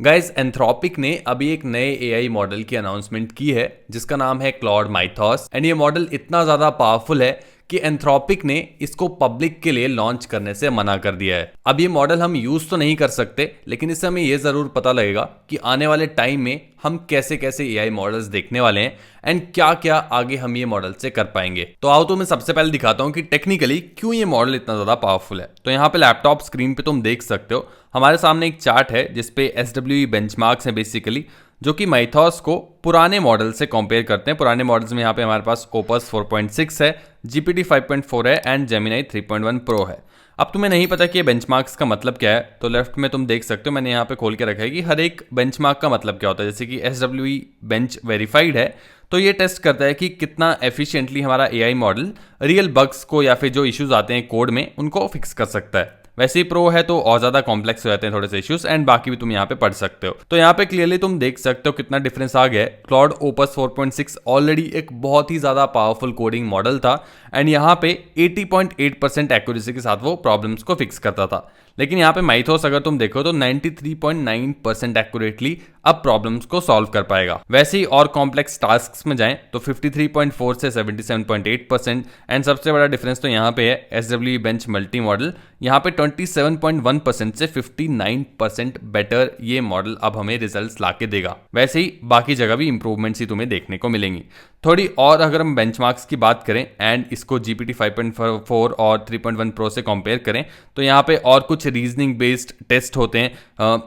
Guys Anthropic ने अभी एक नए एआई मॉडल की अनाउंसमेंट की है जिसका नाम है क्लॉड माइथॉस एंड ये मॉडल इतना ज़्यादा पावरफुल है कि एंथ्रोपिक ने इसको पब्लिक के लिए लॉन्च करने से मना कर दिया है। अब ये मॉडल हम यूज़ तो नहीं कर सकते, लेकिन इससे हमें ये ज़रूर पता लगेगा कि आने वाले टाइम में हम कैसे कैसे एआई मॉडल्स देखने वाले हैं एंड क्या क्या आगे हम ये मॉडल से कर पाएंगे। तो आओ तो मैं सबसे पहले दिखाता हूँ कि टेक्निकली क्यों ये मॉडल इतना ज़्यादा पावरफुल है। तो यहाँ पे लैपटॉप स्क्रीन पे तुम देख सकते हो, हमारे सामने एक चार्ट है जिसपे SWE बेंचमार्क्स हैं बेसिकली, जो कि माइथॉस को पुराने मॉडल से कंपेयर करते हैं। पुराने मॉडल्स में यहाँ पे हमारे पास ओपस 4.6 है, GPT 5.4 है एंड जेमिनी 3.1 प्रो है। अब तुम्हें नहीं पता कि ये बेंचमार्क्स का मतलब क्या है, तो लेफ्ट में तुम देख सकते हो, मैंने यहाँ पे खोल के रखा है कि हर एक बेंचमार्क का मतलब क्या होता है। जैसे कि SWE बेंच वेरीफाइड है, तो ये टेस्ट करता है कि कितना एफिशिएंटली हमारा एआई मॉडल रियल बग्स को या फिर जो इश्यूज आते हैं कोड में उनको फिक्स कर सकता है। वैसे ही प्रो है तो और ज्यादा कॉम्प्लेक्स हो जाते हैं थोड़े से इश्यूज एंड बाकी भी तुम यहाँ पे पढ़ सकते हो। तो यहाँ पे क्लियरली तुम देख सकते हो कितना डिफरेंस आ गया है। क्लॉड ओपस 4.6 ऑलरेडी एक बहुत ही ज्यादा पावरफुल कोडिंग मॉडल था एंड यहाँ पे 80.8% एक्यूरेसी के साथ वो प्रॉब्लम्स को फिक्स करता था, लेकिन यहाँ पे माइथॉस अगर तुम देखो तो 93.9% एक्यूरेटली अब प्रॉब्लम्स को सॉल्व कर पाएगा। वैसे ही और कॉम्प्लेक्स टास्क्स में जाएं तो 53.4 से 77.8% एंड सबसे बड़ा डिफरेंस तो यहाँ पे है SWE बेंच मल्टी मॉडल, यहाँ पे 27.1% से 59% बेटर ये मॉडल अब हमें रिजल्ट्स लाके देगा। वैसे ही बाकी जगह भी इंप्रूवमेंट्स ही तुम्हें देखने को मिलेंगी थोड़ी। और अगर हम बेंचमार्क्स की बात करें एंड इसको GPT 5.4 और 3.1 प्रो से कंपेयर करें तो यहाँ पे और कुछ रीजनिंग बेस्ड टेस्ट होते हैं,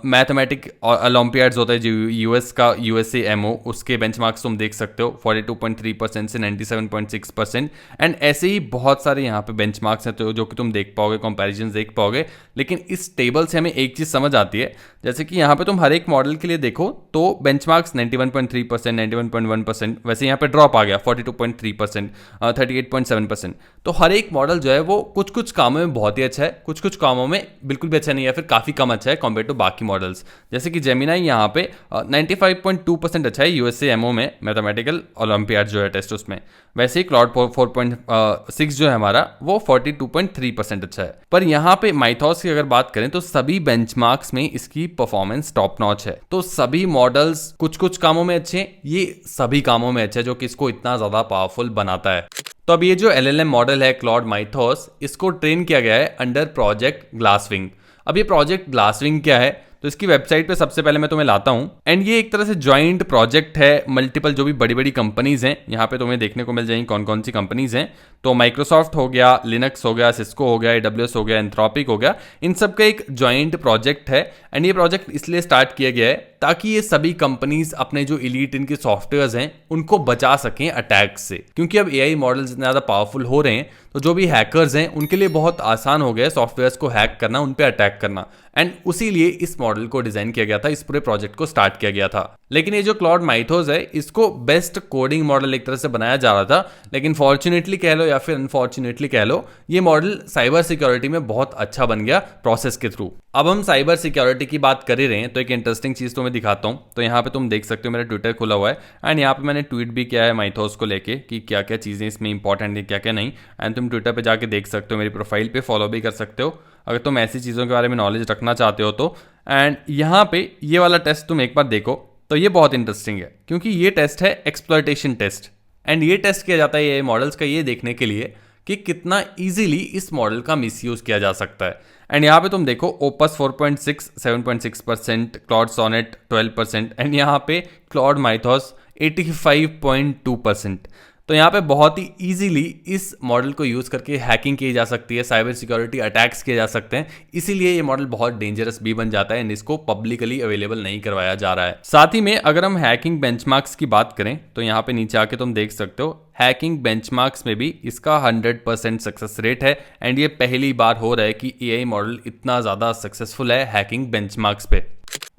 मैथमेटिक और ओलंपियाड्स होता है जो यूएस का USAMO, उसके बेंचमार्क्स तुम देख सकते हो 42.3% से 97.6% एंड ऐसे ही बहुत सारे यहाँ पे बेंचमार्क्स हैं तो जो कि तुम देख पाओगे, कंपैरिजन देख पाओगे। लेकिन इस टेबल से हमें एक चीज़ समझ आती है, जैसे कि यहाँ पे तुम हर एक मॉडल के लिए देखो तो बेंचमार्क्स 91.3%, 91.1%, वैसे यहाँ पे ड्रॉप आ गया 42.3%, 38.7%। तो हर एक मॉडल जो है वो कुछ कुछ कामों में बहुत ही अच्छा है, कुछ कुछ कामों में बिल्कुल भी अच्छा नहीं है, फिर काफ़ी कम अच्छा है कंपेयर टू बाकी मॉडल्स। जैसे कि जेमिनी यहाँ पे 95.2% अच्छा है USAMO में, मैथमेटिकल ओलंपियाड जो है टेस्ट उसमें। वैसे ही क्लॉड 4.6 जो है हमारा वो 42.3% अच्छा है। पर यहाँ पे माइथॉस की अगर बात करें तो सभी बेंचमार्क्स में इसकी परफॉर्मेंस टॉप नॉच है। तो सभी मॉडल्स कुछ कुछ कामों में अच्छे हैं, ये सभी कामों में अच्छे है, जो कि इसको इतना ज्यादा पावरफुल बनाता है। तो अब ये जो LLM मॉडल है क्लॉड माइथॉस, इसको ट्रेन किया गया है अंडर प्रोजेक्ट ग्लासविंग। अब ये प्रोजेक्ट ग्लासविंग क्या है, तो इसकी वेबसाइट पे सबसे पहले मैं तुम्हें लाता हूं एंड ये एक तरह से जॉइंट प्रोजेक्ट है। मल्टीपल जो भी बड़ी बड़ी कंपनीज हैं यहाँ पे तुम्हें देखने को मिल जाएंगी कौन कौन सी कंपनीज हैं। तो माइक्रोसॉफ्ट हो गया, लिनक्स हो गया, सिस्को हो गया, AWS हो गया, एंथ्रोपिक हो गया, इन सब का एक जॉइंट प्रोजेक्ट है एंड ये प्रोजेक्ट इसलिए स्टार्ट किया गया है ताकि ये सभी कंपनीज अपने जो इलीट इनके सॉफ्टवेयर्स हैं उनको बचा सकें अटैक से। क्योंकि अब एआई मॉडल्स इतने ज़्यादा पावरफुल हो रहे हैं तो जो भी हैकर्स हैं उनके लिए बहुत आसान हो गया है सॉफ्टवेयर्स को हैक करना, उन पे अटैक करना एंड उसी लिए इस मॉडल को डिजाइन किया गया था, इस पूरे प्रोजेक्ट को स्टार्ट किया गया था। लेकिन ये जो क्लॉड माइथॉस है इसको बेस्ट कोडिंग मॉडल एक तरह से बनाया जा रहा था, लेकिन फॉर्चुनेटली कह लो या फिर अनफॉर्चुनेटली कह लो, ये मॉडल साइबर सिक्योरिटी में बहुत अच्छा बन गया प्रोसेस के थ्रू। अब हम साइबर सिक्योरिटी की बात कर ही रहे हैं तो एक इंटरेस्टिंग चीज तुम्हें दिखाता हूं। तो यहाँ पे तुम देख सकते हो मेरा ट्विटर खुला हुआ है एंड यहाँ पे मैंने ट्वीट भी किया है माइथॉस को लेके कि क्या क्या चीजें इसमें इंपॉर्टेंट है क्या क्या नहीं, एंड तुम ट्विटर पे जाके देख सकते हो, मेरी प्रोफाइल पे फॉलो भी कर सकते हो अगर तुम ऐसी चीज़ों के बारे में नॉलेज रखना चाहते हो तो। एंड यहाँ पे ये वाला टेस्ट तुम एक बार देखो तो ये बहुत इंटरेस्टिंग है क्योंकि ये टेस्ट है एक्सप्लॉयटेशन टेस्ट एंड ये टेस्ट किया जाता है ये मॉडल्स का ये देखने के लिए कि कितना इजीली इस मॉडल का मिसयूज किया जा सकता है। एंड यहाँ पे तुम देखो ओपस 4.6 7.6%, क्लॉड सोनेट 12% एंड यहाँ पे क्लॉड माइथॉस 85.2%। तो यहाँ पे बहुत ही इजीली इस मॉडल को यूज़ करके हैकिंग की जा सकती है, साइबर सिक्योरिटी अटैक्स किए जा सकते हैं, इसीलिए ये मॉडल बहुत डेंजरस भी बन जाता है एंड इसको पब्लिकली अवेलेबल नहीं करवाया जा रहा है। साथ ही में अगर हम हैकिंग बेंचमार्क्स की बात करें तो यहाँ पे नीचे आके तुम देख सकते हो हैकिंग बेंचमार्क्स में भी इसका 100% सक्सेस रेट है एंड ये पहली बार हो रहा है कि एआई मॉडल इतना ज़्यादा सक्सेसफुल है हैकिंग बेंचमार्क्स पे।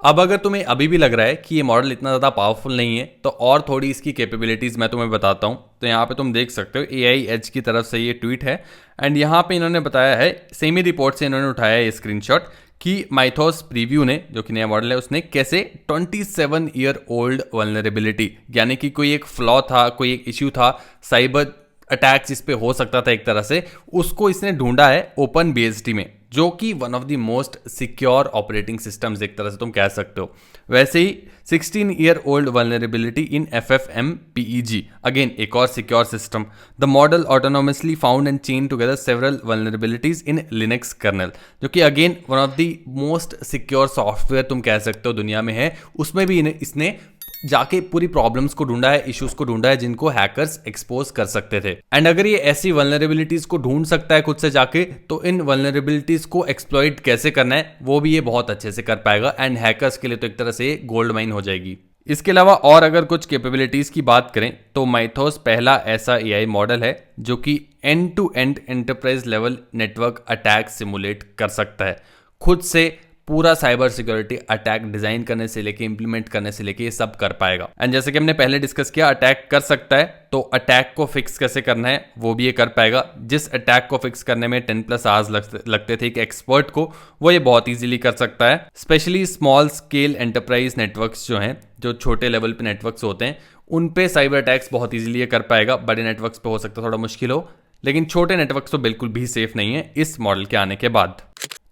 अब अगर तुम्हें अभी भी लग रहा है कि ये मॉडल इतना ज़्यादा पावरफुल नहीं है तो और थोड़ी इसकी कैपेबिलिटीज़ मैं तुम्हें बताता हूँ। तो यहाँ पे तुम देख सकते हो AI एज की तरफ से ये ट्वीट है एंड यहाँ पे इन्होंने बताया है, सेमी रिपोर्ट से इन्होंने उठाया है ये स्क्रीनशॉट कि माइथॉस प्रीव्यू ने, जो कि नया मॉडल है, उसने कैसे 27 ईयर ओल्ड वल्नरेबिलिटी, यानी कि कोई एक फ्लॉ था, कोई एक इश्यू था, साइबर अटैक जिस पे हो सकता था एक तरह से, उसको इसने ढूंढा है ओपन BSD में। जो कि one of the most secure operating systems एक तरह से तुम कह सकते हो। वैसे ही 16-year-old vulnerability in FFmpeg, again एक और secure system. The model autonomously found and chain together several vulnerabilities in Linux kernel, जो कि again one of the most secure software तुम कह सकते हो दुनिया में है। उसमें भी इसने जाके पूरी प्रॉब्लम्स को ढूंढा है, इश्यूज को ढूंढा है जिनको हैकर्स एक्सपोज कर सकते थे। एंड अगर ये ऐसी वल्नरेबिलिटीज को ढूंढ सकता है खुद से जाके, तो इन वल्नरेबिलिटीज को एक्सप्लॉइट कैसे करना है वो भी ये बहुत अच्छे से कर पाएगा। एंड हैकर्स के लिए तो एक तरह से गोल्ड माइन हो जाएगी। इसके अलावा और अगर कुछ कैपेबिलिटीज की बात करें तो माइथोस पहला ऐसा एआई मॉडल है जो कि end to end enterprise level network attack simulate कर सकता है। खुद से पूरा साइबर सिक्योरिटी अटैक डिजाइन करने से लेके इंप्लीमेंट करने से लेके ये सब कर पाएगा। एंड जैसे कि हमने पहले डिस्कस किया, अटैक कर सकता है, तो अटैक को फिक्स कैसे करना है वो भी ये कर पाएगा। जिस अटैक को फिक्स करने में 10+ आवर्स लगते थे एक एक्सपर्ट को, वो ये बहुत इजीली कर सकता है। Specially small scale enterprise networks जो हैं, जो छोटे लेवल पे नेटवर्क्स होते हैं, उन पे साइबर अटैक्स बहुत इजीली ये कर पाएगा। बड़े नेटवर्क्स पे हो सकता है थोड़ा मुश्किल हो, लेकिन छोटे नेटवर्क्स तो बिल्कुल भी सेफ नहीं है इस मॉडल के आने के बाद।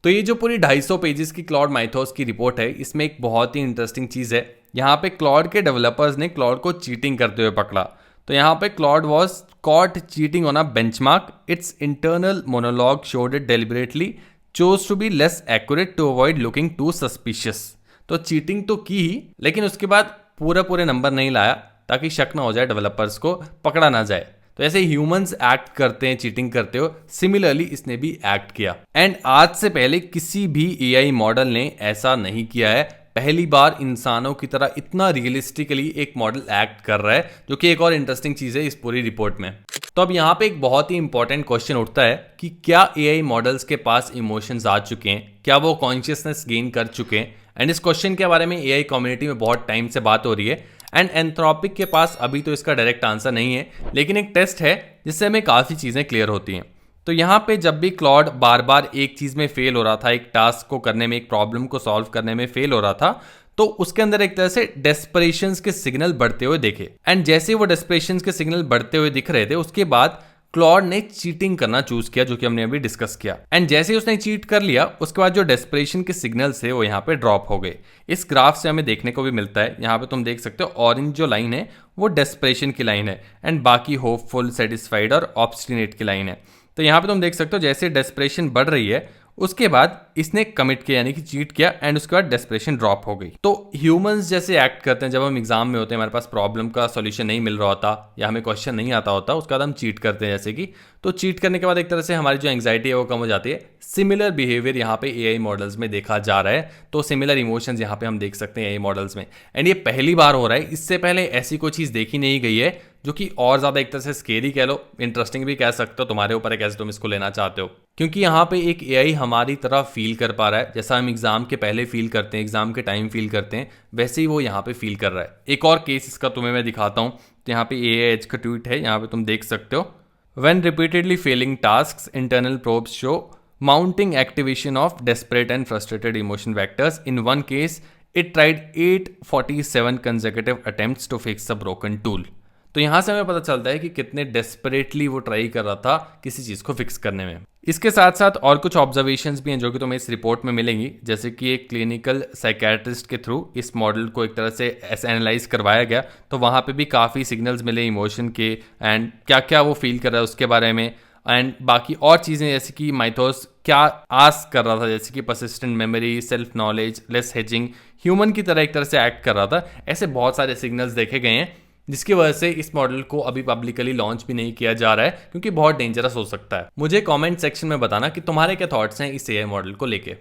तो ये जो पूरी 250 पेजेस की क्लॉड माइथोस की रिपोर्ट है, इसमें एक बहुत ही इंटरेस्टिंग चीज़ है। यहाँ पे क्लॉड के डेवलपर्स ने क्लॉड को चीटिंग करते हुए पकड़ा। तो यहाँ पे Claude was caught cheating on a benchmark. It's internal monologue showed it deliberately chose to be less accurate to avoid looking too suspicious. तो चीटिंग तो की ही, लेकिन उसके बाद पूरे नंबर नहीं लाया ताकि शक ना हो जाए, डेवलपर्स को पकड़ा ना जाए। तो ऐसे ह्यूमंस एक्ट करते हैं चीटिंग करते हो, सिमिलरली इसने भी एक्ट किया। एंड आज से पहले किसी भी एआई मॉडल ने ऐसा नहीं किया है। पहली बार इंसानों की तरह इतना रियलिस्टिकली एक मॉडल एक्ट कर रहा है, जो कि एक और इंटरेस्टिंग चीज है इस पूरी रिपोर्ट में। तो अब यहाँ पे एक बहुत ही इंपॉर्टेंट क्वेश्चन उठता है कि क्या एआई मॉडल्स के पास इमोशंस आ चुके हैं, क्या वो कॉन्शियसनेस गेन कर चुके हैं? एंड इस क्वेश्चन के बारे में एआई कम्युनिटी में बहुत टाइम से बात हो रही है। एंड एंथ्रोपिक के पास अभी तो इसका डायरेक्ट आंसर नहीं है, लेकिन एक टेस्ट है जिससे हमें काफ़ी चीज़ें क्लियर होती हैं। तो यहाँ पे जब भी क्लॉड बार बार एक चीज़ में फेल हो रहा था, एक टास्क को करने में, एक प्रॉब्लम को सॉल्व करने में फेल हो रहा था, तो उसके अंदर एक तरह से डेस्परेशंस के सिग्नल बढ़ते हुए देखे। एंड जैसे वो डेस्परेशंस के सिग्नल बढ़ते हुए दिख रहे थे, उसके बाद क्लॉड ने चीटिंग करना चूज किया, जो कि हमने अभी डिस्कस किया। एंड जैसे ही उसने चीट कर लिया, उसके बाद जो डेस्परेशन के सिग्नल्स थे वो यहाँ पे ड्रॉप हो गए। इस ग्राफ से हमें देखने को भी मिलता है, यहाँ पे तुम देख सकते हो ऑरेंज जो लाइन है वो डेस्परेशन की लाइन है, एंड बाकी होपफुल, सेटिस्फाइड और ऑब्स्टिनेट की लाइन है। तो यहाँ पे तुम देख सकते हो जैसे डेस्परेशन बढ़ रही है, उसके बाद इसने कमिट किया यानी कि चीट किया, एंड उसके बाद डेस्परेशन ड्रॉप हो गई। तो ह्यूमंस जैसे एक्ट करते हैं जब हम एग्जाम में होते हैं, हमारे पास प्रॉब्लम का सॉल्यूशन नहीं मिल रहा होता या हमें क्वेश्चन नहीं आता होता, उसके बाद हम चीट करते हैं जैसे कि। तो चीट करने के बाद एक तरह से हमारी जो एंग्जाइटी है वो कम हो जाती है। सिमिलर बिहेवियर यहाँ पे एआई मॉडल्स में देखा जा रहा है। तो सिमिलर इमोशंस यहाँ पे हम देख सकते हैं एआई मॉडल्स में। एंड ये पहली बार हो रहा है, इससे पहले ऐसी कोई चीज़ देखी नहीं गई है, जो कि और ज़्यादा एक तरह से स्केरी कह लो, इंटरेस्टिंग भी कह सकते हो, तुम्हारे ऊपर है कैसे तुम इसको लेना चाहते हो। क्योंकि यहाँ पे एक एआई हमारी तरह फील कर पा रहा है, जैसा हम एग्जाम के पहले फील करते हैं, एग्जाम के टाइम फील करते हैं, वैसे ही वो यहाँ पे फील कर रहा है। एक और केस इसका तुम्हें मैं दिखाता हूँ। तो यहाँ पे एआई एज का ट्वीट है, यहाँ पे तुम देख सकते हो, When repeatedly failing tasks, internal probes show mounting activation of desperate and frustrated emotion vectors. In one case, it tried 847 consecutive attempts to fix a broken tool. तो यहाँ से हमें पता चलता है कि कितने डेस्परेटली वो ट्राई कर रहा था किसी चीज़ को फिक्स करने में। इसके साथ साथ और कुछ ऑब्जर्वेशंस भी हैं जो कि तुम्हें इस रिपोर्ट में मिलेंगी, जैसे कि एक क्लिनिकल साइकेट्रिस्ट के थ्रू इस मॉडल को एक तरह से ऐसे एनालाइज करवाया गया। तो वहाँ पे भी काफ़ी सिग्नल्स मिले इमोशन के, एंड क्या क्या वो फील कर रहा है उसके बारे में, एंड बाकी और चीज़ें जैसे कि माइथोस क्या आस्क कर रहा था, जैसे कि persistent memory, self knowledge, less hedging, human की तरह एक तरह से एक्ट कर रहा था। ऐसे बहुत सारे सिग्नल्स देखे गए हैं, जिसकी वजह से इस मॉडल को अभी पब्लिकली लॉन्च भी नहीं किया जा रहा है, क्योंकि बहुत डेंजरस हो सकता है। मुझे कमेंट सेक्शन में बताना कि तुम्हारे क्या थॉट्स हैं इस एआई मॉडल को लेके।